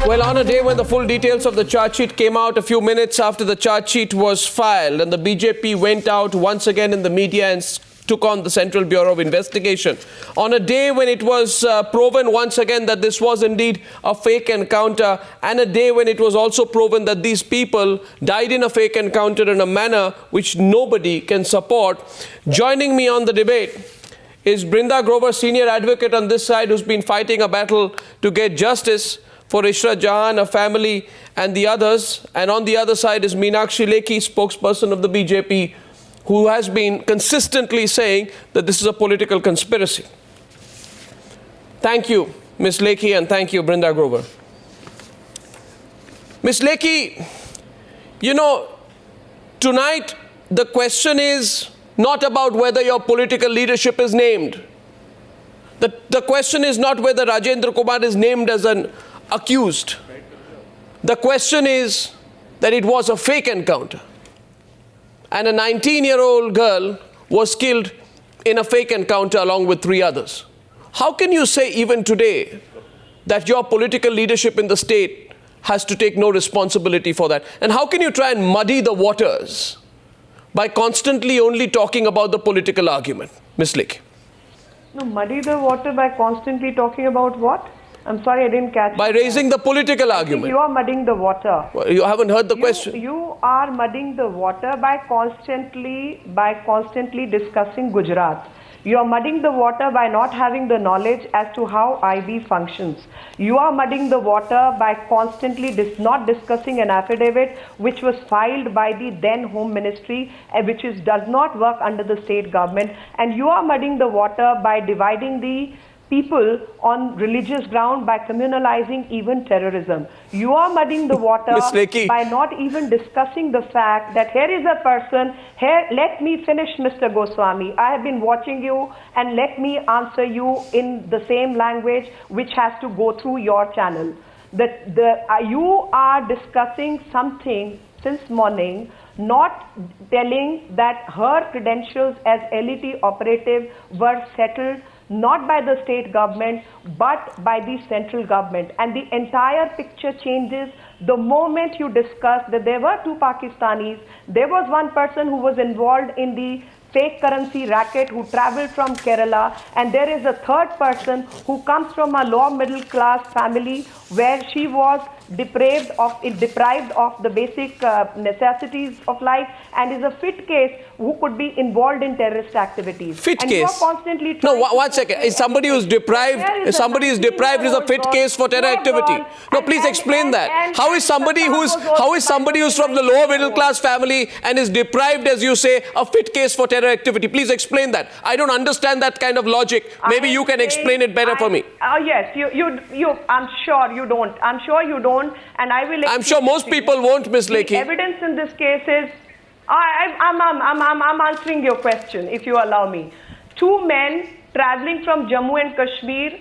Well, on a day when the full details of the charge sheet came out a few minutes after the charge sheet was filed, and the BJP went out once again in the media and took on the Central Bureau of Investigation. On a day when it was proven once again that this was indeed a fake encounter, and a day when it was also proven that these people died in a fake encounter in a manner which nobody can support. Joining me on the debate is Brinda Grover, senior advocate on this side, who's been fighting a battle to get justice for Ishrat Jahan, her family, and the others. And on the other side is Meenakshi Lekhi, spokesperson of the BJP, who has been consistently saying that this is a political conspiracy. Thank you, Ms. Lekhi, and thank you, Brinda Grover. Ms. Lekhi, you know, tonight the question is not about whether your political leadership is named. The question is not whether Rajendra Kumar is named as an accused. The question is that it was a fake encounter. And a 19-year-old girl was killed in a fake encounter along with 3 others. How can you say even today that your political leadership in the state has to take no responsibility for that? And how can you try and muddy the waters by constantly only talking about the political argument? Ms. Lekhi. No, muddy the water by constantly talking about what? I'm sorry, I didn't catch By raising the political argument. You are muddying the water. Well, you haven't heard the question. You are muddying the water by constantly discussing Gujarat. You are muddying the water by not having the knowledge as to how IB functions. You are muddying the water by constantly not discussing an affidavit which was filed by the then Home Ministry, which does not work under the state government. And you are muddying the water by dividing the people on religious ground, by communalizing even terrorism. You are muddying the water by not even discussing the fact that here is a person, here, let me finish, Mr. Goswami. I have been watching you, and let me answer you in the same language which has to go through your channel. You are discussing something since morning, not telling that her credentials as LET operative were settled not by the state government, but by the central government. And the entire picture changes the moment you discuss that there were 2 Pakistanis. There was one person who was involved in the fake currency racket who traveled from Kerala, and there is a 3rd person who comes from a lower middle class family where she was deprived of the basic necessities of life, and is a fit case who could be involved in terrorist activities. Fit and case? You are constantly no, one second. Is somebody who's deprived? If somebody is deprived, is a fit case for terror activity? No, please explain that. How is somebody who's from the lower middle class family and is deprived, as you say, a fit case for terror activity? Please explain that. I don't understand that kind of logic. Maybe you can explain it better for me. Yes, I'm sure you don't. I'm sure you don't, and I will. I'm sure most people won't, Ms. Lekhi. The evidence in this case is, I'm answering your question, if you allow me. 2 men traveling from Jammu and Kashmir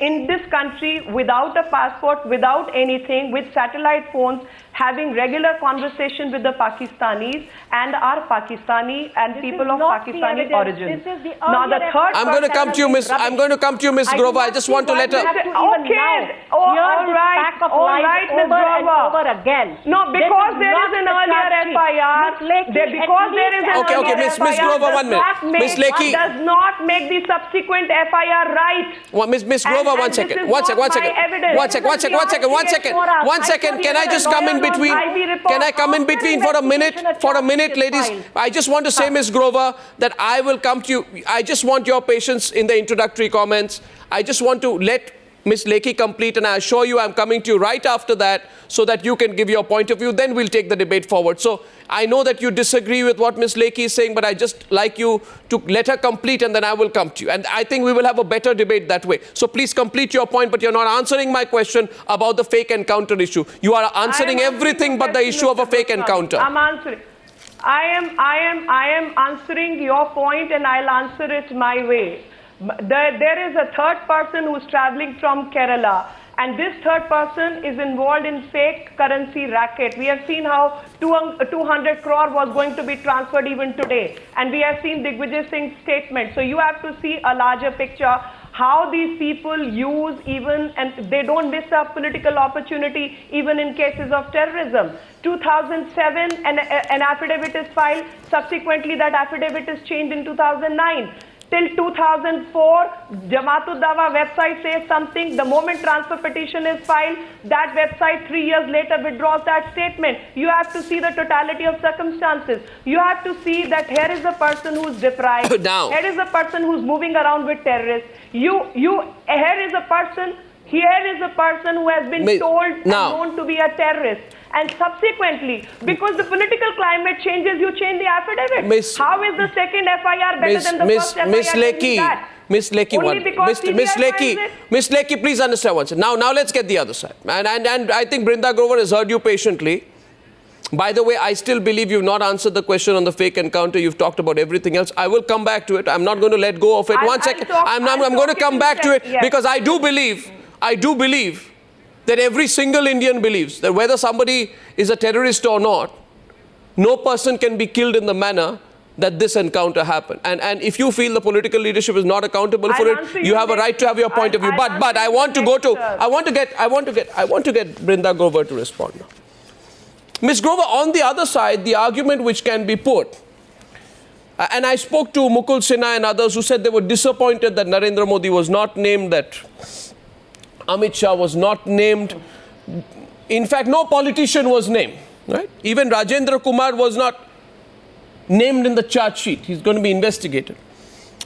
in this country without a passport, without anything, with satellite phones, having regular conversation with the Pakistanis and are Pakistani and people of Pakistani origin. Now the third. I'm going to come to you, Miss. I'm going to come to you, Miss Grover. I just want to let her. Okay. All right, Miss Grover. Again. No, because there is an earlier FIR. Because there is an okay, Miss Grover, 1 minute. Miss Lekhi does not make the subsequent FIR right. Miss Grover, 1 second. One second. Can I just come in between? Can I come in between for a minute? For a minute, ladies. I just want to say, Miss Grover, that I will come to you. I just want your patience in the introductory comments. I just want to let Ms. Lekhi complete, and I assure you I'm coming to you right after that so that you can give your point of view. Then we'll take the debate forward. So I know that you disagree with what Ms. Lekhi is saying, but I just like you to let her complete, and then I will come to you. And I think we will have a better debate that way. So please complete your point, but you're not answering my question about the fake encounter issue. You are answering everything but the issue of a fake encounter. I'm answering. I am answering your point, and I'll answer it my way. There is a 3rd person who's traveling from Kerala, and this 3rd person is involved in fake currency racket. We have seen how 200 crore was going to be transferred even today, and we have seen Digvijay Singh's statement. So you have to see a larger picture. how these people use even, and they don't miss a political opportunity even in cases of terrorism. 2007, an affidavit is filed. Subsequently, that affidavit is changed in 2009. Till 2004, Jamaat-ud Dawa website says something. The moment transfer petition is filed, that website 3 years later withdraws that statement. You have to see the totality of circumstances. You have to see that here is a person who is deprived. Now. Here is a person who is moving around with terrorists. Here is a person who has been told and known to be a terrorist. And subsequently, because the political climate changes, you change the affidavit. How is the second FIR better than the first FIR? Miss Lekhi, please understand one second. Now let's get the other side. And I think Brinda Grover has heard you patiently. By the way, I still believe you've not answered the question on the fake encounter. You've talked about everything else. I will come back to it. I'm not going to let go of it. One second. I'm going to come back to it because I do believe that every single Indian believes that whether somebody is a terrorist or not, no person can be killed in the manner that this encounter happened. And if you feel the political leadership is not accountable for it, you have a right to have your point of view. But I want to get Brinda Grover to respond now. Ms. Grover, on the other side, the argument which can be put, and I spoke to Mukul Sinha and others who said they were disappointed that Narendra Modi was not named, that Amit Shah was not named. In fact, no politician was named. Right? Even Rajendra Kumar was not named in the charge sheet. He's going to be investigated.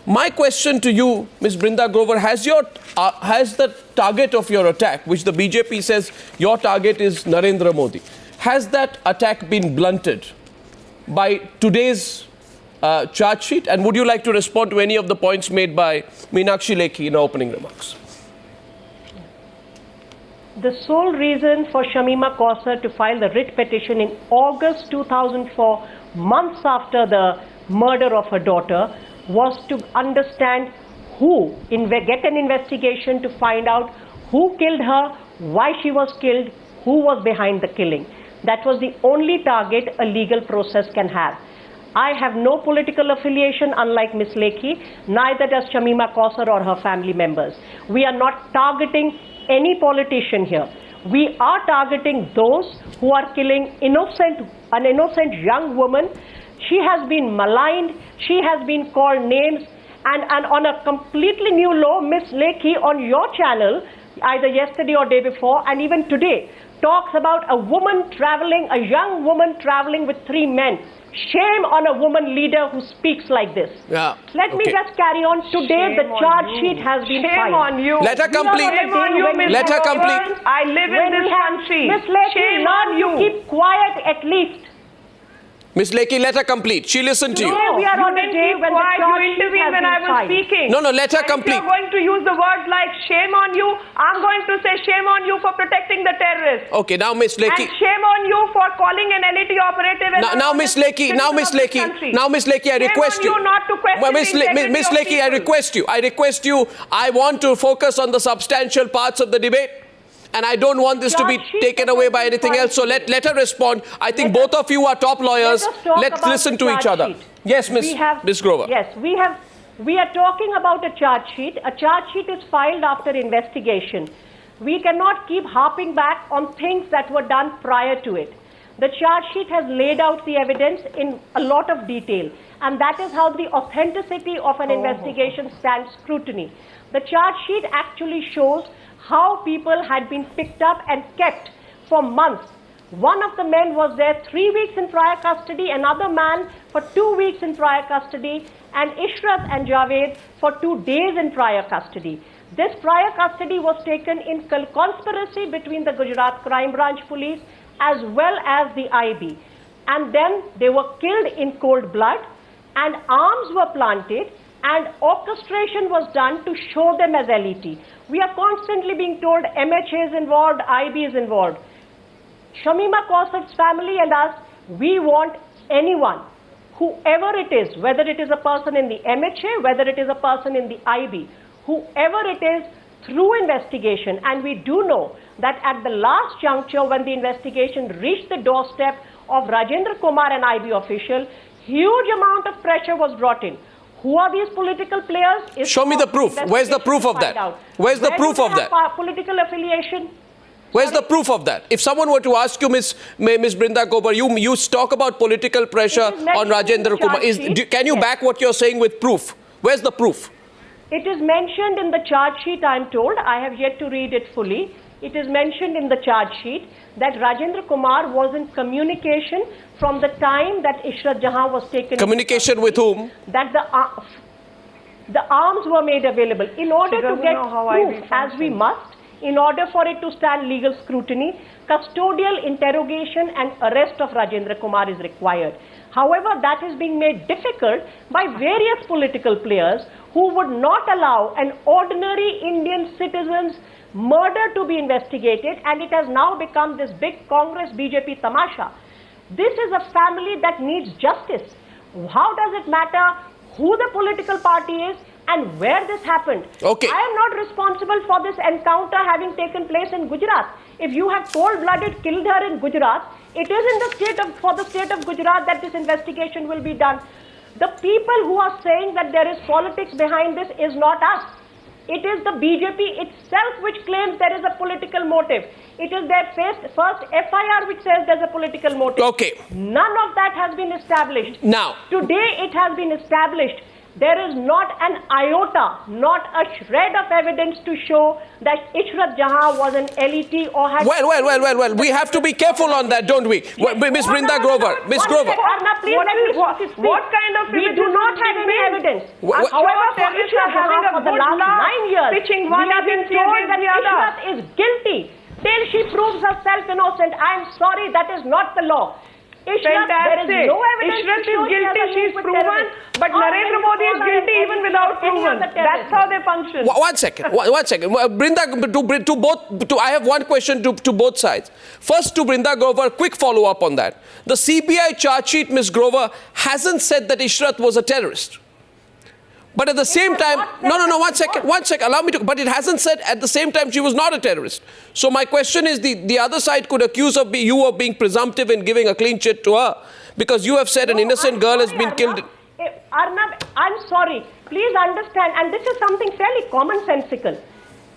My question to you, Ms. Brinda Grover, has the target of your attack, which the BJP says your target is Narendra Modi, has that attack been blunted by today's charge sheet? And would you like to respond to any of the points made by Meenakshi Lekhi in her opening remarks? The sole reason for Shamima Kausar to file the writ petition in August 2004, months after the murder of her daughter, was to understand get an investigation to find out who killed her, why she was killed, who was behind the killing. That was the only target a legal process can have. I have no political affiliation, unlike Ms. Lekhi, neither does Shamima Kausar or her family members. We are not targeting any politician here. We are targeting those who are killing an innocent young woman. She has been maligned, she has been called names, and on a completely new law, Ms. Lekhi on your channel, either yesterday or day before, and even today, talks about a young woman traveling with 3 men. Shame on a woman leader who speaks like this. Let me just carry on. Today, the charge sheet has been filed. Shame on you. Let her complete. Shame on you, Ms. Let her complete. I live in this country. Ms. Lekhi, shame on you. Keep quiet at least. Ms. Lekhi, let her complete. She listened to you. We are on a day when the charge sheet has when I been was filed. speaking. No, let her complete. If you're going to use the words like shame on you, I'm going to say shame on you for protecting the terrorists. Okay, now Ms. Lekhi. And shame on you for calling an LET operative. Now Ms. Lekhi, I request you. Shame on you not to question Ms. Lekhi, I request you. I want to focus on the substantial parts of the debate. And I don't want this to be taken away by anything else. So let her respond. I think both of you are top lawyers. Let's listen to each other. Yes, Ms. Grover. Yes, we are talking about a charge sheet. A charge sheet is filed after investigation. We cannot keep harping back on things that were done prior to it. The charge sheet has laid out the evidence in a lot of detail. And that is how the authenticity of an investigation stands scrutiny. The charge sheet actually shows how people had been picked up and kept for months. One of the men was there 3 weeks in prior custody, another man for 2 weeks in prior custody, and Ishrat and Javed for 2 days in prior custody. This prior custody was taken in conspiracy between the Gujarat Crime Branch Police as well as the IB. And then they were killed in cold blood, and arms were planted, and orchestration was done to show them as LET. We are constantly being told MHA is involved, IB is involved. Shamima Kausar's family and us, we want anyone, whoever it is, whether it is a person in the MHA, whether it is a person in the IB, whoever it is, through investigation. And we do know that at the last juncture, when the investigation reached the doorstep of Rajendra Kumar, an IB official, huge amount of pressure was brought in. Who are these political players? Show me the proof. Where's the proof of that? Where's the proof of that? Political affiliation. Where's the proof of that? If someone were to ask you, Ms. Brinda Grover, you talk about political pressure on Rajendra Kumar. Can you back what you're saying with proof? Where's the proof? It is mentioned in the charge sheet, I'm told. I have yet to read it fully. It is mentioned in the charge sheet that Rajendra Kumar was in communication from the time that Ishrat Jahan was taken. Communication with whom? That the arms were made available. In order to get proof, as we must, in order for it to stand legal scrutiny, custodial interrogation and arrest of Rajendra Kumar is required. However, that is being made difficult by various political players who would not allow an ordinary Indian citizen's murder to be investigated, and it has now become this big Congress BJP tamasha. This is a family that needs justice. How does it matter who the political party is and where this happened? Okay. I am not responsible for this encounter having taken place in Gujarat. If you have cold-blooded killed her in Gujarat, it is in for the state of Gujarat that this investigation will be done. The people who are saying that there is politics behind this is not us. It is the BJP itself which claims there is a political motive. It is their first FIR which says there's a political motive. Okay. None of that has been established. Now. Today it has been established. There is not an iota, not a shred of evidence to show that Ishrat Jahan was an LET or had... Well. We have to be careful on that, don't we? Ms. Brinda Grover. Ms. Grover. What kind of we do not have any evidence. However, for Ishrat Jahan for the last 9 years, we have been told that Ishrat is guilty till she proves herself innocent. I am sorry, that is not the law. Ishrat, there is no evidence. Ishrat is guilty, she is proven, but Narendra Modi is guilty even without proven. That's how they function. One second. Brinda, I have one question to both sides. First to Brinda Grover, quick follow-up on that. The CBI charge sheet, Ms. Grover, hasn't said that Ishrat was a terrorist. But at the same time, one second, allow me to, but it hasn't said at the same time she was not a terrorist. So my question is, the other side could accuse you of being presumptive in giving a clean chit to her, because you have said an innocent girl has been killed. Arnab, I'm sorry. Please understand, and this is something fairly commonsensical.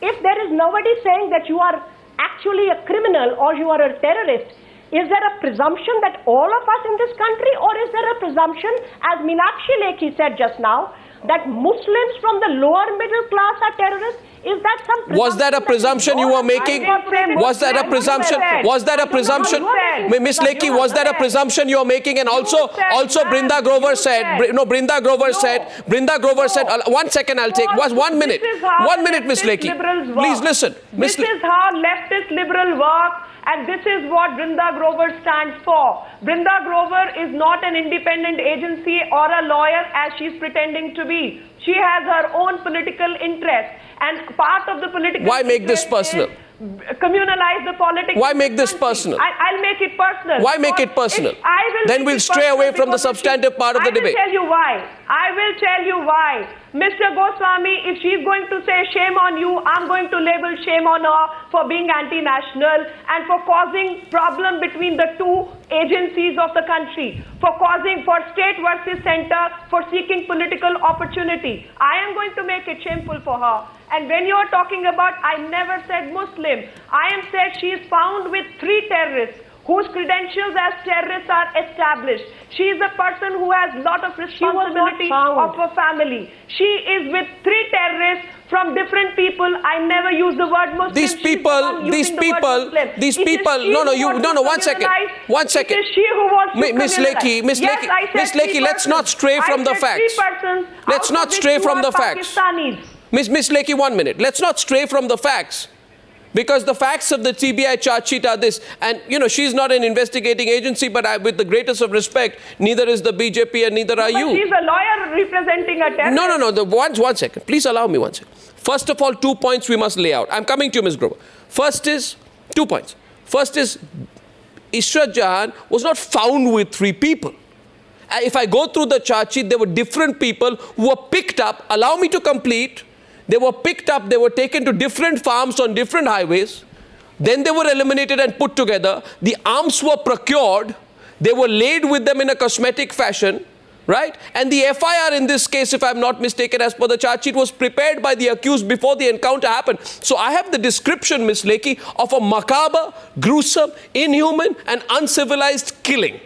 If there is nobody saying that you are actually a criminal or you are a terrorist, is there a presumption that all of us in this country, or is there a presumption, as Meenakshi Lekhi said just now, that Muslims from the lower middle class are terrorists? Is that some presumption? Was that a presumption you were making? Was that a presumption? Was that a presumption? Ms. Lekhi, was that a presumption you were making? And also Brinda Grover said, Brinda Grover said, 1 second, I'll take, 1 minute. 1 minute, Ms. Lekhi. Please listen. This is how leftist liberal work. And this is what Brinda Grover stands for. Brinda Grover is not an independent agency or a lawyer as she's pretending to be. She has her own political interest. And part of the political Why make this personal? Communalize the politics. Why make this personal? I'll make it personal. Why make it personal? Then we'll stray away from the substantive part of the debate. I will tell you why. I will tell you why. Mr. Goswami, if she's going to say shame on you, I'm going to label shame on her for being anti-national and for causing problem between the two agencies of the country, for state versus center, for seeking political opportunity. I am going to make it shameful for her. And when you are talking about, I never said Muslim. I am said she is found with 3 terrorists whose credentials as terrorists are established. She is a person who has a lot of responsibility of her family. She is with 3 terrorists from different people. I never use the word Muslim. These people, one second. It is she who wants to Miss Lekhi, let's not stray from the facts. Let's not stray from the facts. Miss Lekhi, 1 minute. Let's not stray from the facts. Because the facts of the CBI charge sheet are this. And, she's not an investigating agency, but with the greatest of respect, neither is the BJP and neither are you. She's a lawyer representing a terrorist. No. One second. Please allow me 1 second. First of all, 2 points we must lay out. I'm coming to you, Ms. Grover. First is, 2 points. First is, Ishrat Jahan was not found with 3 people. If I go through the charge sheet, there were different people who were picked up. Allow me to complete. They were picked up, they were taken to different farms on different highways. Then they were eliminated and put together. The arms were procured. They were laid with them in a cosmetic fashion. right? And the FIR in this case, if I'm not mistaken, as per the charge sheet, was prepared by the accused before the encounter happened. So I have the description, Ms. Lekhi, of a macabre, gruesome, inhuman and uncivilized killing.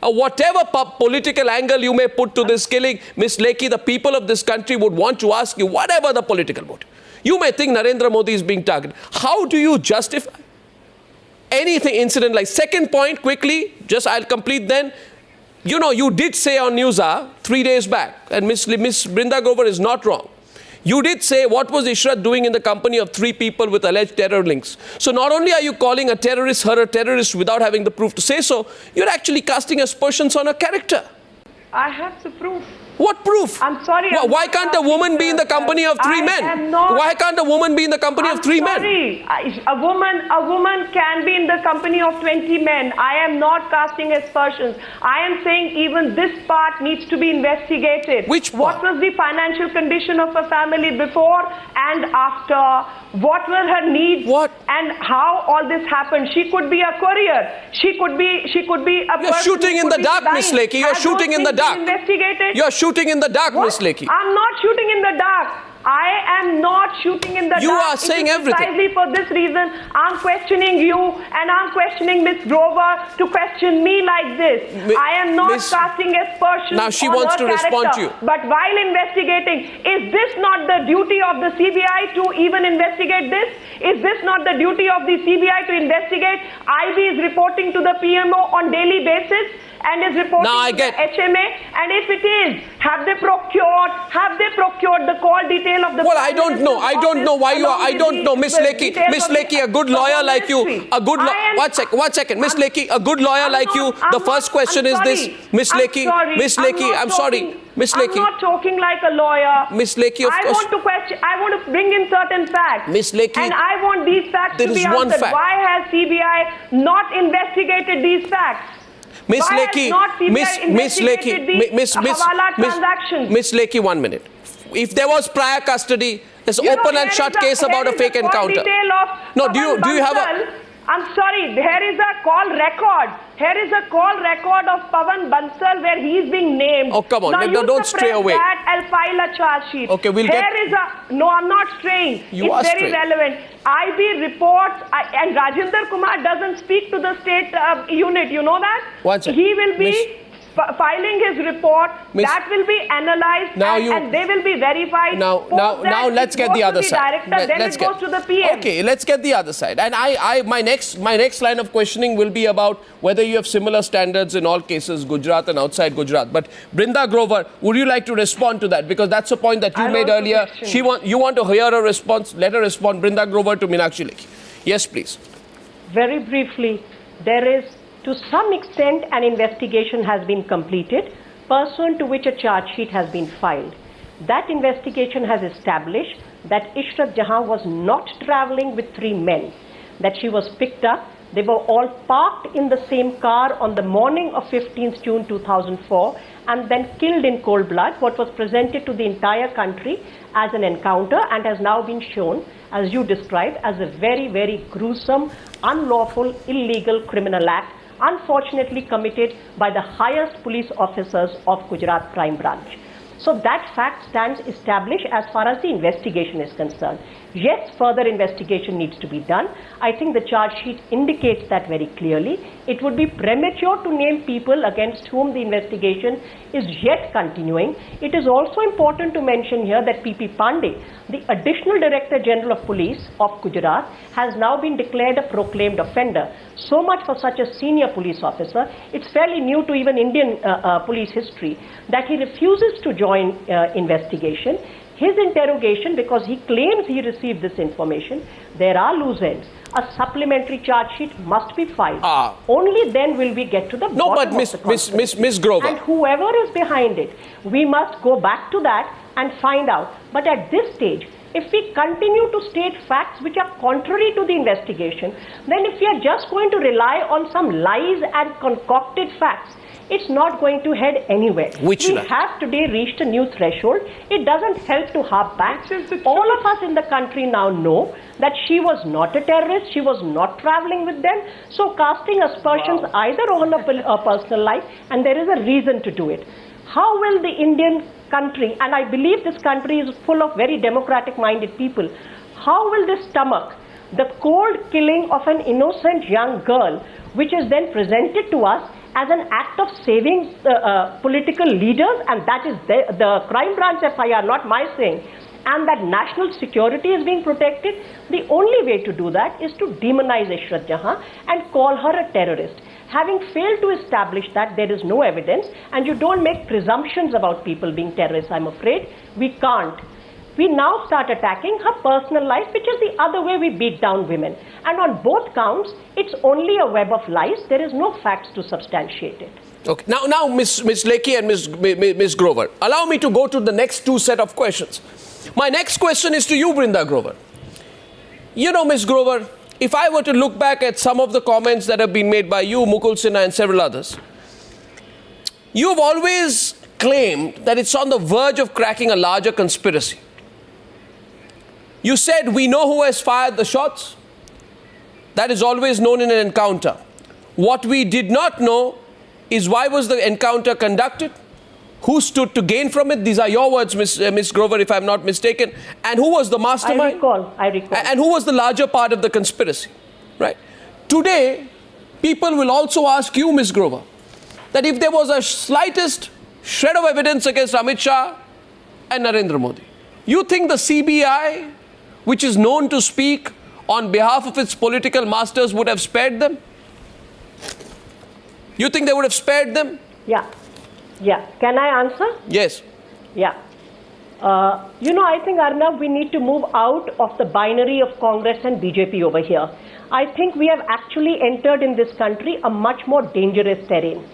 Whatever political angle you may put to this killing, Ms. Lekhi, the people of this country would want to ask you, whatever the political motive. You may think Narendra Modi is being targeted. How do you justify anything incident like? Second point, quickly, just I'll complete then. You know, you did say on Newshour 3 days back, and Miss Brinda Grover is not wrong. You did say, what was Ishrat doing in the company of 3 people with alleged terror links? So not only are you calling her a terrorist without having the proof to say so, you're actually casting aspersions on her character. I have the proof. What proof? I'm sorry. Why can't a woman be in the company of 3 men? Why can't a woman be in the company of 3 men? A woman can be in the company of 20 men. I am not casting aspersions. I am saying even this part needs to be investigated. Which part? What was the financial condition of her family before and after? What were her needs? What? And how all this happened? She could be a courier. She could be a You're shooting in the dark, Miss Lekhi. You're shooting in the dark. You're shooting in the dark, Miss Lekhi. I'm not shooting in the dark. I am not shooting in the dark. You are saying everything. Precisely for this reason, I'm questioning you and I'm questioning Miss Grover to question me like this. I am not casting aspersions. Now she wants to respond to you. But while investigating, is this not the duty of the CBI to even investigate this? Is this not the duty of the CBI to investigate? IB is reporting to the PMO on daily basis and is reporting to the HMA. And if it is, have they procured the call detail of the... Well, I don't know. I don't know why you are... I don't know, Miss Lekhi, a good lawyer like you... One second. Miss Lekhi, a good lawyer like you, the first question is this. Miss Lekhi, I'm sorry. Miss Lekhi. I'm not talking like a lawyer. Miss Lekhi, of course. I want to bring in certain facts. Miss Lekhi. And I want these facts to be answered. Why has CBI not investigated these facts? Miss Lekhi, Miss Lekhi, 1 minute. If there was prior custody, there's open and shut case about a fake encounter. No, do you have a... I'm sorry, here is a call record. Here is a call record of Pawan Bansal where he is being named. Oh, come on, now don't stray away. That, I'll file a charge sheet. Okay, we'll No, I'm not straying. It's very relevant. IB reports, and Rajendra Kumar doesn't speak to the state unit, you know that? One second. He will be... filing his report, that will be analyzed and they will be verified. Now let's get the other side. Then it goes to the PM. Okay, let's get the other side. And my next line of questioning will be about whether you have similar standards in all cases, Gujarat and outside Gujarat. But Brinda Grover, would you like to respond to that? Because that's a point that you made earlier. You want to hear a response? Let her respond. Brinda Grover to Meenakshi Lekhi. Yes, please. Very briefly, there is, to some extent, an investigation has been completed, pursuant to which a charge sheet has been filed. That investigation has established that Ishrat Jahan was not traveling with 3 men, that she was picked up. They were all parked in the same car on the morning of 15th June 2004 and then killed in cold blood, what was presented to the entire country as an encounter and has now been shown, as you described, as a very, very gruesome, unlawful, illegal criminal act, unfortunately committed by the highest police officers of Gujarat Crime Branch. So that fact stands established as far as the investigation is concerned. Yes, further investigation needs to be done. I think the charge sheet indicates that very clearly. It would be premature to name people against whom the investigation is yet continuing. It is also important to mention here that P.P. Pandey, the Additional Director General of Police of Gujarat, has now been declared a proclaimed offender. So much for such a senior police officer. It's fairly new to even Indian police history that he refuses to join investigation. His interrogation, because he claims he received this information, there are loose ends. A supplementary charge sheet must be filed. Only then will we get to the bottom of the consequences. Miss Grover. And whoever is behind it, we must go back to that and find out. But at this stage, if we continue to state facts which are contrary to the investigation, then if we are just going to rely on some lies and concocted facts, it's not going to head anywhere. We have today reached a new threshold. It doesn't help to harp back. All of us in the country now know that she was not a terrorist, she was not traveling with them. So casting aspersions either on her personal life, and there is a reason to do it. How will the Indian country, and I believe this country is full of very democratic-minded people, how will this stomach the cold killing of an innocent young girl, which is then presented to us as an act of saving political leaders, and that is the crime branch FIR, not my saying, and that national security is being protected? The only way to do that is to demonize Ishrat Jahan and call her a terrorist. Having failed to establish that, there is no evidence, and you don't make presumptions about people being terrorists, I'm afraid. We can't. We now start attacking her personal life, which is the other way we beat down women. And on both counts, it's only a web of lies. There is no facts to substantiate it. Okay. Now, Ms. Lekhi and Ms. Grover, allow me to go to the next two set of questions. My next question is to you, Brinda Grover. You know, Ms. Grover, if I were to look back at some of the comments that have been made by you, Mukul Sinha, and several others, you've always claimed that it's on the verge of cracking a larger conspiracy. You said, we know who has fired the shots. That is always known in an encounter. What we did not know is why was the encounter conducted, who stood to gain from it. These are your words, Ms. Grover, if I'm not mistaken. And who was the mastermind? I recall. And who was the larger part of the conspiracy, right? Today, people will also ask you, Ms. Grover, that if there was a slightest shred of evidence against Amit Shah and Narendra Modi, you think the CBI, which is known to speak on behalf of its political masters, would have spared them? You think they would have spared them? Yeah. Can I answer? Yes. Yeah. I think, Arnav, we need to move out of the binary of Congress and BJP over here. I think we have actually entered in this country a much more dangerous terrain.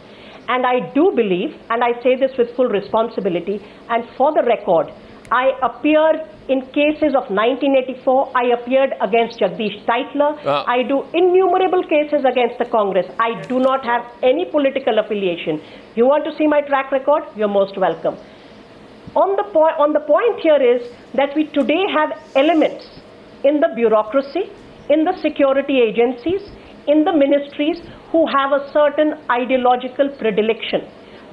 And I do believe, and I say this with full responsibility, and for the record, I appeared in cases of 1984, I appeared against Jagdish Tytler, I do innumerable cases against the Congress. I do not have any political affiliation. You want to see my track record? You're most welcome. On the point here is that we today have elements in the bureaucracy, in the security agencies, in the ministries who have a certain ideological predilection.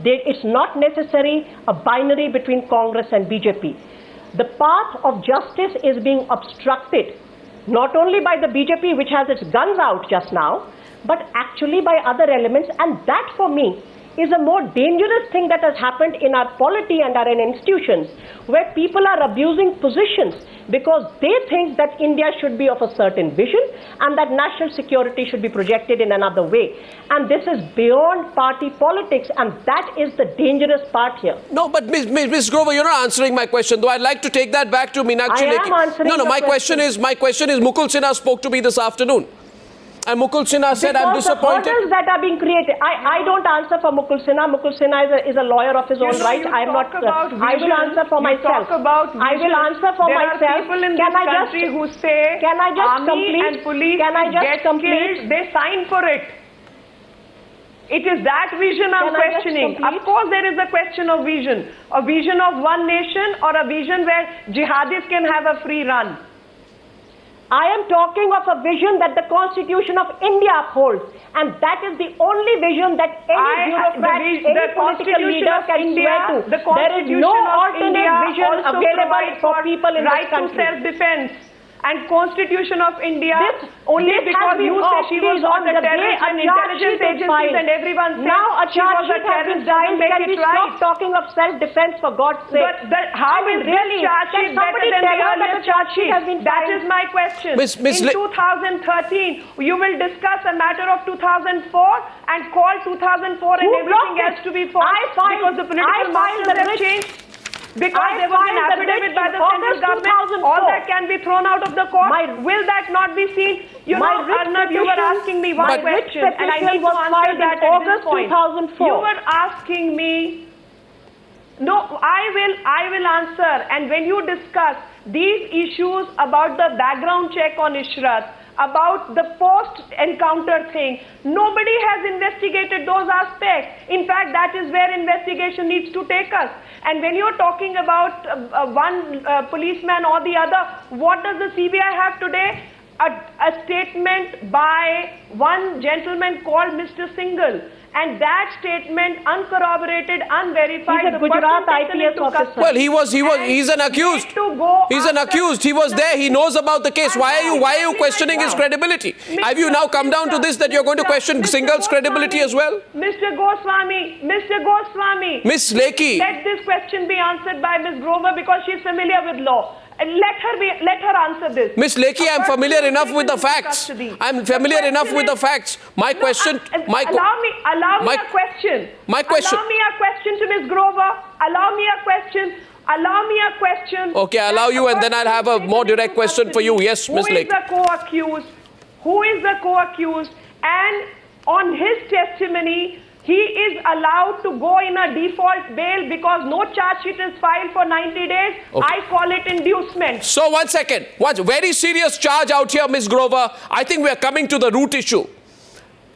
It's not necessarily a binary between Congress and BJP. The path of justice is being obstructed not only by the BJP, which has its guns out just now, but actually by other elements, and that for me is a more dangerous thing that has happened in our polity and our institutions, where people are abusing positions because they think that India should be of a certain vision and that national security should be projected in another way. And this is beyond party politics, and that is the dangerous part here. No, but Ms. Grover, you're not answering my question, though I'd like to take that back to Meenakshi Lekhi. I am answering my question is Mukul Sinha spoke to me this afternoon. And Mukul Sinha said, I'm disappointed. The hurdles that are being created. I don't answer for Mukul Sinha. Mukul Sinha is a lawyer of his own right. I am not. I will answer for myself. I will answer for myself. There are people in this country who say army and police get killed, they sign for it. It is that vision I'm questioning. Of course, there is a question of vision. A vision of one nation, or a vision where jihadis can have a free run. I am talking of a vision that the Constitution of India upholds, and that is the only vision that any bureaucrat, any political leader can swear to. There is no alternate vision available for people in this country. Right to self-defense. And Constitution of India, only because you say she was on the terrorist and intelligence agencies and everyone says now a she was a terrorist, can we stop talking of self-defense, for God's sake? But how is this charge sheet better than the earlier charge sheet? That is my question. In 2013, you will discuss a matter of 2004 and call 2004 and everything else to be false because the political masters have changed? Because there was an affidavit by the central government, all that can be thrown out of the court. Will that not be seen? Arnav, you were asking me one question, and I need to answer that at this point. 2004. You were asking me. No, I will answer. And when you discuss these issues about the background check on Ishrat, about the post-encounter thing, nobody has investigated those aspects. In fact, that is where investigation needs to take us. And when you're talking about one policeman or the other, what does the CBI have today? a statement by one gentleman called Mr. Singhal. And that statement, uncorroborated, unverified. He's a Gujarat IPS officer. Well, he's an accused. He's an accused. He was there. He knows about the case. Why are you questioning his credibility? Have you now come down to this that you're going to question Singhal's credibility as well? Mr. Goswami, Miss Lekhi. let this question be answered by Ms. Grover because she's familiar with law. And let her answer this. Miss Lekhi, I'm familiar enough with the facts. I'm familiar enough with the facts. My question... Allow me a question. My question... Allow me a question to Ms. Grover. Allow me a question. Okay, I allow you and then I'll have a more direct question for you. Yes, Ms. Lekhi. Who is the co-accused? And on his testimony, he is allowed to go in a default bail because no charge sheet is filed for 90 days. Okay. I call it inducement. So, one second. What's very serious charge out here, Ms. Grover? I think we are coming to the root issue.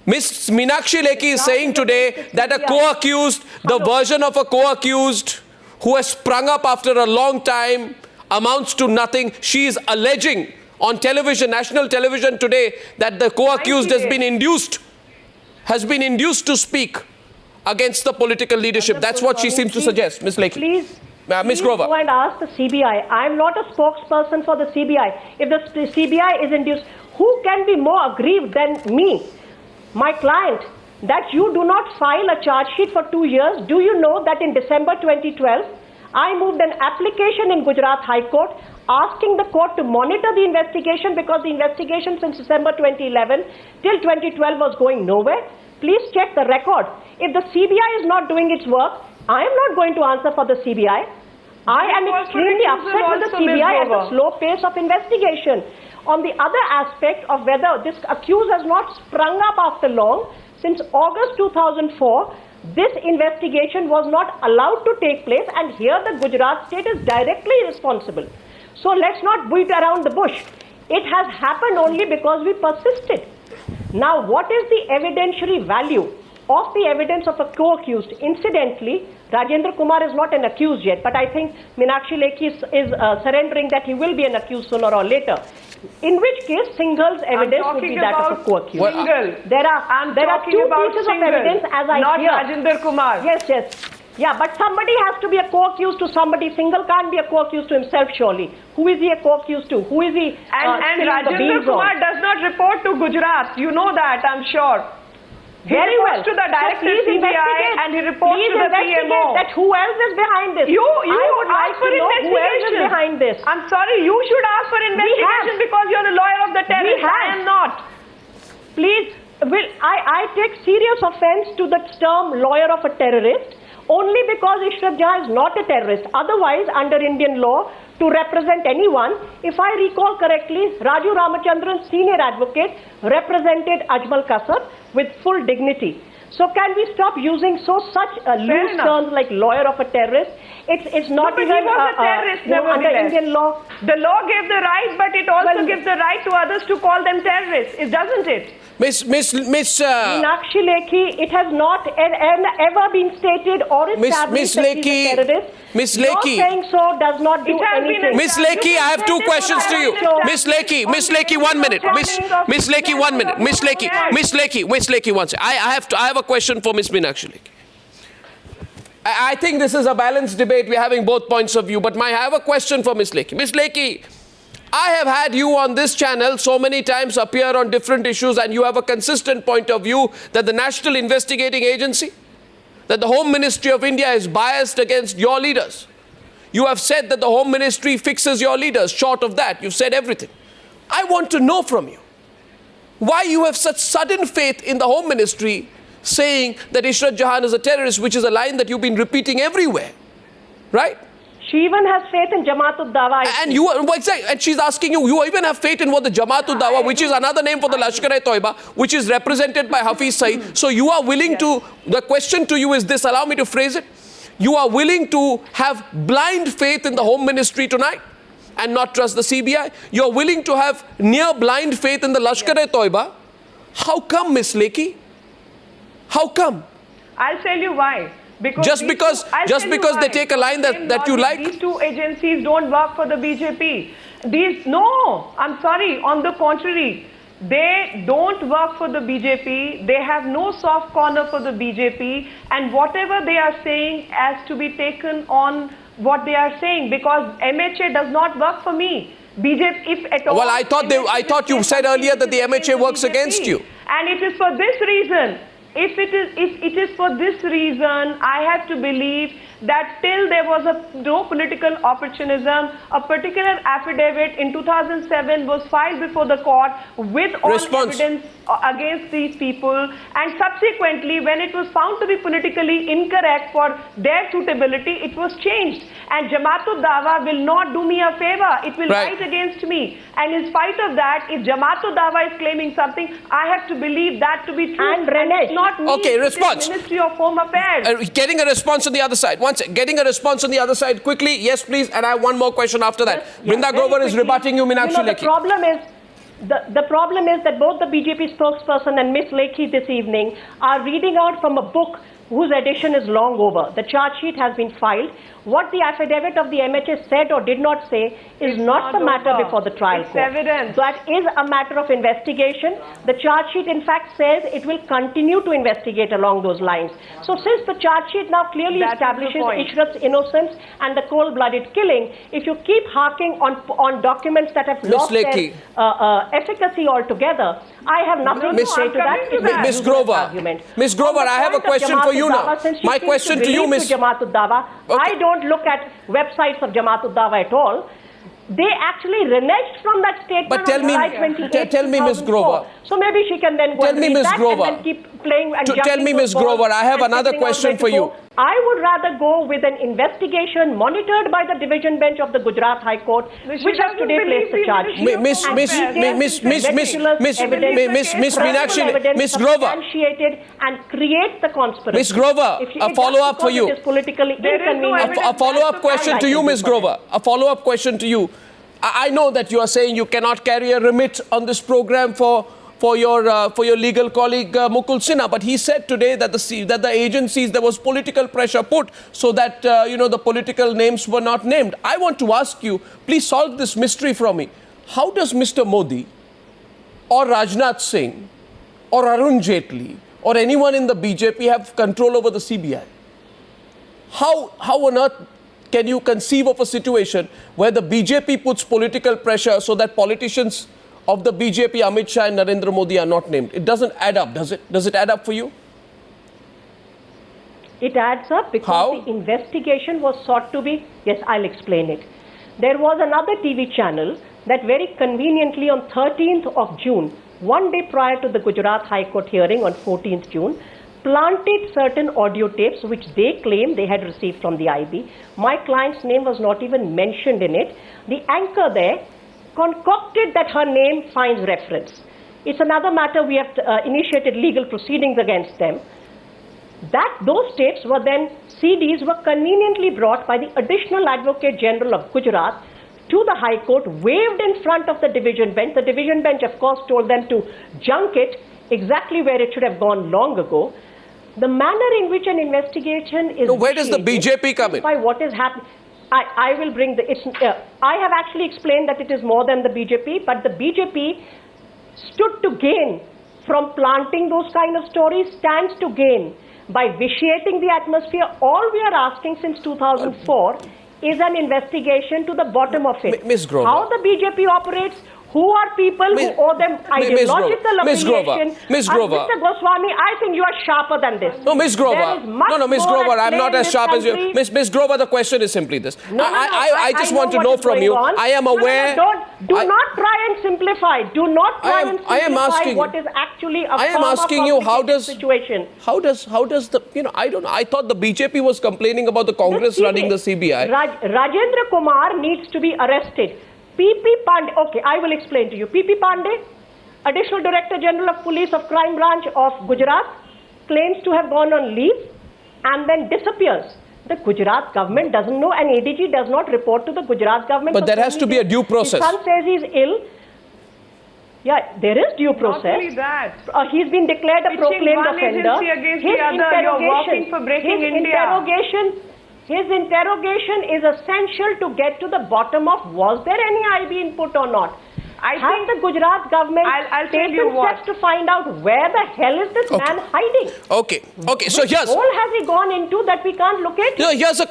Ms. Meenakshi Lekhi is saying today that a co-accused, the version of a co-accused who has sprung up after a long time amounts to nothing. She is alleging on television, national television today, that the co-accused has been induced to speak against the political leadership. That's what she seems to suggest, Ms. Lekhi. Please, Ms. Grover. go and ask the CBI. I'm not a spokesperson for the CBI. If the CBI is induced, who can be more aggrieved than me, my client, that you do not file a charge sheet for 2 years? Do you know that in December 2012, I moved an application in Gujarat High Court asking the court to monitor the investigation because the investigation since December 2011 till 2012 was going nowhere? Please check the record. If the CBI is not doing its work, I am not going to answer for the CBI. I am extremely upset with the CBI at the slow pace of investigation. On the other aspect of whether this accused has not sprung up after long, since August 2004, this investigation was not allowed to take place, and here the Gujarat state is directly responsible. So let's not beat around the bush. It has happened only because we persisted. Now, what is the evidentiary value of the evidence of a co-accused? Incidentally, Rajendra Kumar is not an accused yet, but I think Meenakshi Lekhi is surrendering that he will be an accused sooner or later. In which case, Singhal's evidence would be that of a co-accused. There are two pieces of evidence as I not hear. Not Rajendra Kumar. Yes. Yeah, but somebody has to be a co-accused to somebody. Singhal can't be a co-accused to himself, surely. Who is he a co-accused to? Who is he? And Rajendra Kumar does not report to Gujarat. You know that, I'm sure. Very well. To the director CBI and he reports to the PMO. That who else is behind this? You would ask for investigation. Who else is behind this? I'm sorry, you should ask for investigation because you're a lawyer of the terrorist. I am not. Please, I take serious offense to the term lawyer of a terrorist only because Ishrat Jahan is not a terrorist. Otherwise, under Indian law, to represent anyone, if I recall correctly, Raju Ramachandran, senior advocate, represented Ajmal Kasar with full dignity. So can we stop using such loose terms like lawyer of a terrorist? It's not even he was a terrorist, under Indian law. The law gave the right, but it also gives the right to others to call them terrorists, doesn't it? Miss Meenakshi Lekhi, it has not ever been stated or established that he's a terrorist. Miss Lekhi, your saying so does not do anything. Miss Lekhi, I have two questions to you. Miss Lekhi, 1 minute. Miss Lekhi, 1 minute. Miss Lekhi, 1 second. I have a question for Miss Meenakshi Lekhi. I think this is a balanced debate. We're having both points of view, but I have a question for Miss Lekhi. Miss Lekhi, I have had you on this channel so many times appear on different issues, and you have a consistent point of view that the National Investigating Agency, that the Home Ministry of India is biased against your leaders. You have said that the Home Ministry fixes your leaders. Short of that, you've said everything. I want to know from you why you have such sudden faith in the Home Ministry saying that Ishrat Jahan is a terrorist, which is a line that you've been repeating everywhere, right? She even has faith in Jamaat-ud-Dawa. And she's asking you even have faith in what the Jamaat-ud-Dawa, which is another name for the Lashkar-e-Toiba, which is represented by Hafiz Saeed. So you are willing to, the question to you is this, allow me to phrase it. You are willing to have blind faith in the Home Ministry tonight and not trust the CBI. You're willing to have near blind faith in the Lashkar-e-Toiba. How come, Miss Lekhi? How come? I'll tell you why. Just because they take a line that you like? These two agencies don't work for the BJP. No, I'm sorry, on the contrary. They don't work for the BJP, they have no soft corner for the BJP, and whatever they are saying has to be taken on what they are saying, because MHA does not work for me. BJP, if at all... Well, I thought you said earlier that the MHA works against you. And it is for this reason, if it is for this reason, I have to believe that till there was no political opportunism, a particular affidavit in 2007 was filed before the court with all evidence against these people, and subsequently when it was found to be politically incorrect for their suitability, it was changed. And Jamaat-ud-Dawa will not do me a favor, it will rise against me. And in spite of that, if Jamaat-ud-Dawa is claiming something, I have to believe that to be true. And it's not me, okay, response. It is Ministry of Home Affairs. Getting a response on the other side. Getting a response on the other side quickly. Yes, please. And I have one more question after that. Brinda Grover is rebutting you, Meenakshi Lekhi. The problem is that both the BJP spokesperson and Ms. Lekhi this evening are reading out from a book whose edition is long over. The charge sheet has been filed. What the affidavit of the MHA said or did not say is not the matter before the trial court. Evidence. That is a matter of investigation. The charge sheet in fact says it will continue to investigate along those lines. So since the charge sheet now clearly establishes Ishrat's innocence and the cold-blooded killing, if you keep harking on documents that have lost their efficacy altogether, I have nothing to say to that. Ms. Grover, I have a question for you now. My question to you, Ms. I don't look at websites of Jamaat-ud-Dawa at all. They actually reneged from that statement. But tell me, Ms. Grover. So maybe she can then go and read that and then keep playing and tell me, Ms. Grover, I have another question for you. I would rather go with an investigation monitored by the division bench of the Gujarat High Court, which has today placed the charge. Miss Grover, and create the conspiracy. Miss Grover, a follow-up for you. A follow-up question to you, Miss Grover. A follow-up question to you. I know that you are saying you cannot carry a remit on this program for your legal colleague Mukul Sinha, but he said today that the agencies, there was political pressure put so that the political names were not named. I want to ask you, please solve this mystery for me. How does Mr. Modi or Rajnath Singh or Arun Jaitley or anyone in the BJP have control over the CBI? How on earth can you conceive of a situation where the BJP puts political pressure so that politicians of the BJP, Amit Shah and Narendra Modi are not named? It doesn't add up, does it? Does it add up for you? It adds up because the investigation was sought to be... Yes, I'll explain it. There was another TV channel that very conveniently on 13th of June, one day prior to the Gujarat High Court hearing on 14th June, planted certain audio tapes which they claim they had received from the IB. My client's name was not even mentioned in it. The anchor there concocted that her name finds reference. It's another matter. We have initiated legal proceedings against them. Those tapes were then, CDs were conveniently brought by the Additional Advocate General of Gujarat to the High Court, waved in front of the division bench. The division bench, of course, told them to junk it exactly where it should have gone long ago. The manner in which an investigation is... No, where does the BJP come in? By what is happening. I will bring the... I have actually explained that it is more than the BJP, but the BJP stood to gain from planting those kind of stories, stands to gain by vitiating the atmosphere. All we are asking since 2004 is an investigation to the bottom of it. Ms. Grover. How the BJP operates, who are people who owe them ideological affiliation. Ms. Grover. Mr. Goswami, I think you are sharper than this. No, Ms. Grover. No, Ms. Grover, I'm not as sharp as you. Ms. Grover, the question is simply this. I just want to know from you. I am aware. Do not try and simplify. Do not try and simplify what is actually a situation. How does the, I thought the BJP was complaining about the Congress running the CBI. Rajendra Kumar needs to be arrested. P.P. Pandey, okay, I will explain to you. P.P. Pandey, Additional Director General of Police of Crime Branch of Gujarat, claims to have gone on leave and then disappears. The Gujarat government doesn't know, and ADG does not report to the Gujarat government. But there has to be a due process. His son says he's ill. Yeah, there is due process. Not only that. He's been declared a proclaimed offender. Against the other, you're working for breaking India. His interrogation is essential to get to the bottom of was there any IB input or not. I think the Gujarat government I'll tell you taken steps to find out where the hell is this man hiding. Okay. So here's... Which hole has he gone into that we can't locate? Here's a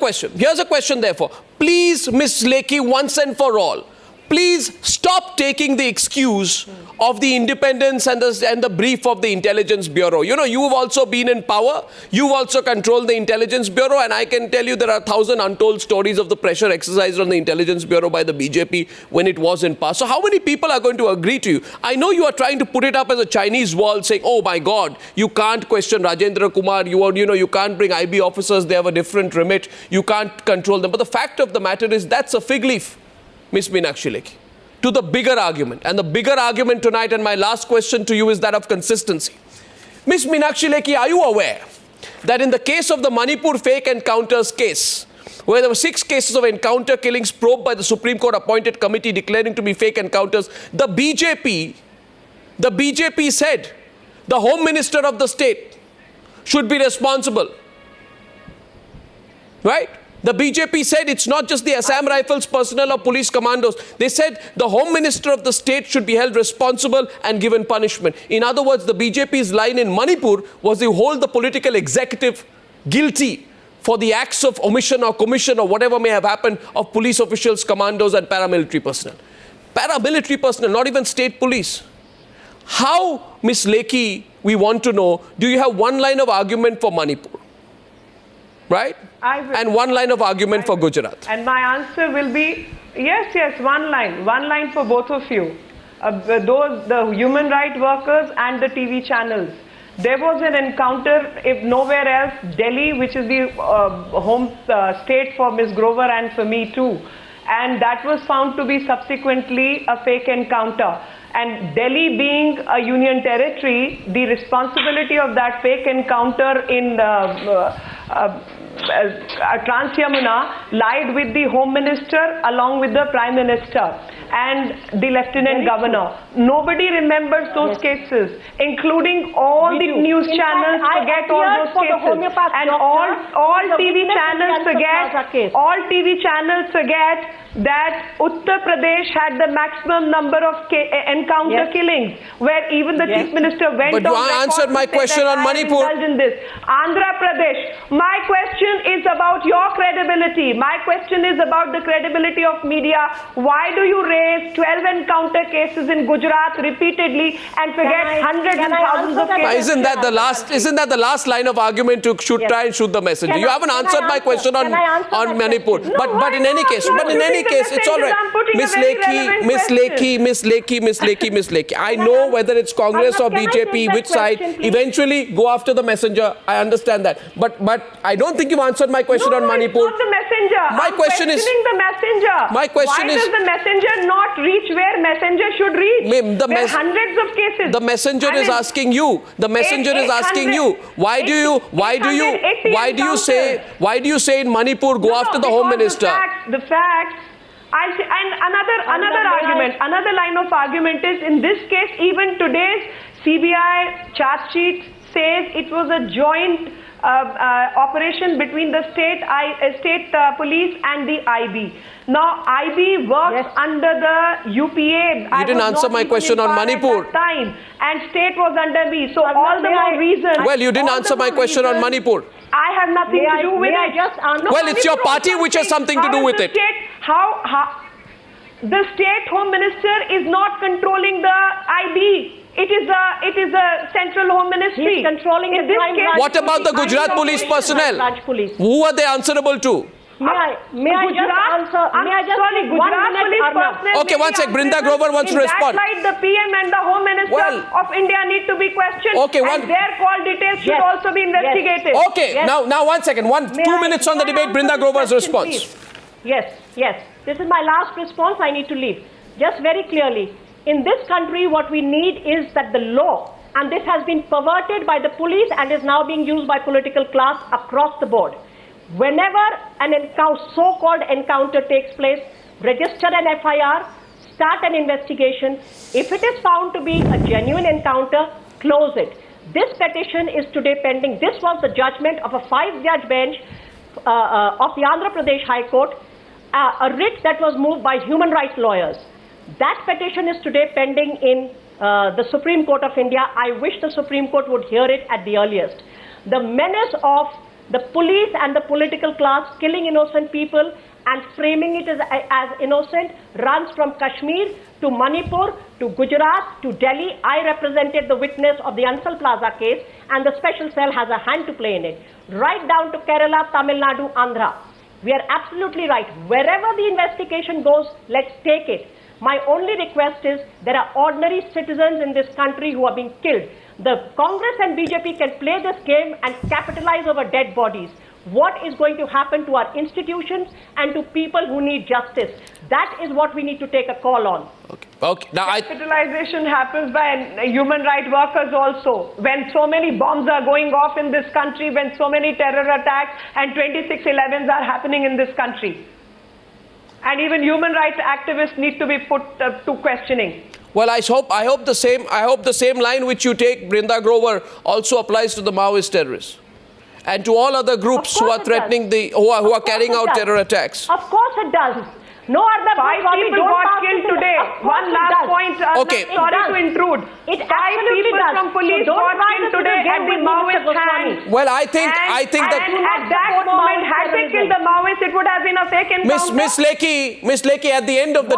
question. Therefore. Please, Ms. Lekhi, once and for all, please stop taking the excuse of the independence and the brief of the Intelligence Bureau. You know, you've also been in power. You've also controlled the Intelligence Bureau. And I can tell you there are 1,000 untold stories of the pressure exercised on the Intelligence Bureau by the BJP when it was in power. So how many people are going to agree to you? I know you are trying to put it up as a Chinese wall saying, oh my God, you can't question Rajendra Kumar. You can't bring IB officers. They have a different remit. You can't control them. But the fact of the matter is that's a fig leaf, Ms. Meenakshi Lekhi, to the bigger argument. And the bigger argument tonight, and my last question to you, is that of consistency. Ms. Meenakshi Lekhi, are you aware that in the case of the Manipur fake encounters case, where there were 6 cases of encounter killings probed by the Supreme Court appointed committee declaring to be fake encounters, the BJP said the Home Minister of the state should be responsible, right? The BJP said it's not just the Assam Rifles personnel or police commandos. They said the Home Minister of the state should be held responsible and given punishment. In other words, the BJP's line in Manipur was they hold the political executive guilty for the acts of omission or commission or whatever may have happened of police officials, commandos and paramilitary personnel. Paramilitary personnel, not even state police. How, Ms. Lekhi, we want to know, do you have one line of argument for Manipur? Right? And one line of argument for Gujarat. And my answer will be, yes, one line for both of you. The human rights workers and the TV channels. There was an encounter, if nowhere else, Delhi, which is the home state for Ms. Grover and for me too. And that was found to be subsequently a fake encounter. And Delhi being a union territory, the responsibility of that fake encounter in Trans Yamuna lied with the Home Minister along with the Prime Minister and the Lieutenant Governor. Nobody remembers those cases, including all the news channels forget all those cases. And all TV channels forget that Uttar Pradesh had the maximum number of encounter killings, where even the Chief Minister went on. But you answered my question on Manipur. In this. Andhra Pradesh, my question is about your credibility. My question is about the credibility of media. Why do you raise 12 encounter cases in Gujarat repeatedly and forget hundreds and thousands of cases? Isn't that the last line of argument to try and shoot the messenger? You haven't answered my question on Manipur. But in any case, it's all right. Miss Lekhi. I know whether it's Congress or BJP, which side. Eventually, go after the messenger. I understand that. But I don't think you've answered my question on Manipur. It's not the messenger. My question is the messenger. My question Why does the messenger not reach where messenger should reach? There are hundreds of cases. The messenger is asking you. The messenger is asking you. Why do you say in Manipur go after the Home Minister? The facts. And another line of argument is, in this case, even today's CBI charge sheet says it was a joint operation between the state police and the IB. Now, IB works under the UPA. You didn't answer my question on Manipur. At that time, and state was under me. So all the more reason. Well, you didn't answer my question on Manipur. I have nothing to do with it. Well, it's your party which has something to do with it. How the state Home Minister is not controlling the IB. It is a central Home Ministry. He's controlling in this case. What about the Gujarat police personnel? Who are they answerable to? May I just answer? Gujarat police personnel. Okay, one sec. Brinda Grover wants to respond. That light, the PM and the Home Minister of India need to be questioned. Okay, and their call details should also be investigated. Okay, now 1 second. 2 minutes on the debate. Brinda Grover's response. Yes. This is my last response. I need to leave. Just very clearly, in this country, what we need is that the law, and this has been perverted by the police and is now being used by political class across the board. Whenever an so-called encounter takes place, register an FIR, start an investigation. If it is found to be a genuine encounter, close it. This petition is today pending. This was the judgment of a 5-judge bench of the Andhra Pradesh High Court, a writ that was moved by human rights lawyers. That petition is today pending in the Supreme Court of India. I wish the Supreme Court would hear it at the earliest. The menace of the police and the political class killing innocent people and framing it as innocent runs from Kashmir to Manipur to Gujarat to Delhi. I represented the witness of the Ansal Plaza case, and the special cell has a hand to play in it. Right down to Kerala, Tamil Nadu, Andhra. We are absolutely right. Wherever the investigation goes, let's take it. My only request is there are ordinary citizens in this country who are being killed. The Congress and BJP can play this game and capitalize over dead bodies. What is going to happen to our institutions and to people who need justice? That is what we need to take a call on. Okay. Now, Capitalization happens by human rights workers also. When so many bombs are going off in this country, when so many terror attacks and 26/11s are happening in this country. And even human rights activists need to be put to questioning. Well, I hope the same line which you take, Brinda Grover, also applies to the Maoist terrorists and to all other groups who are threatening who are carrying out terror attacks. Of course it does. No other 5 people got killed today. One last point. Okay. Sorry to intrude. 5 people from police got killed today at the Maoist hands. Well, I think that at that moment, had they killed the Maoists, it would have been a fake encounter. Miss Lekhi, at the end of the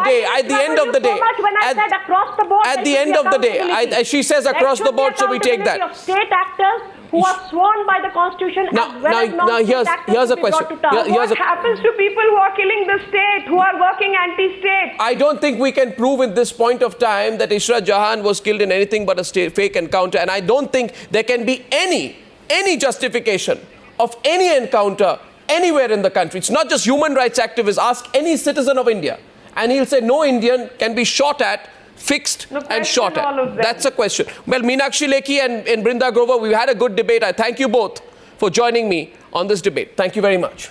day, she says across the board, so we take that. Of state actors who are sworn by the Constitution as well as non-state actors here's a to be brought question. to task. What happens to people who are killing the state, who are working anti-state? I don't think we can prove at this point of time that Ishrat Jahan was killed in anything but a fake encounter, and I don't think there can be any justification of any encounter anywhere in the country. It's not just human rights activists. Ask any citizen of India, and he'll say no Indian can be shot at, fixed and shot at. That's a question. Well, Meenakshi Lekhi and Brinda Grover, we've had a good debate. I thank you both for joining me on this debate. Thank you very much.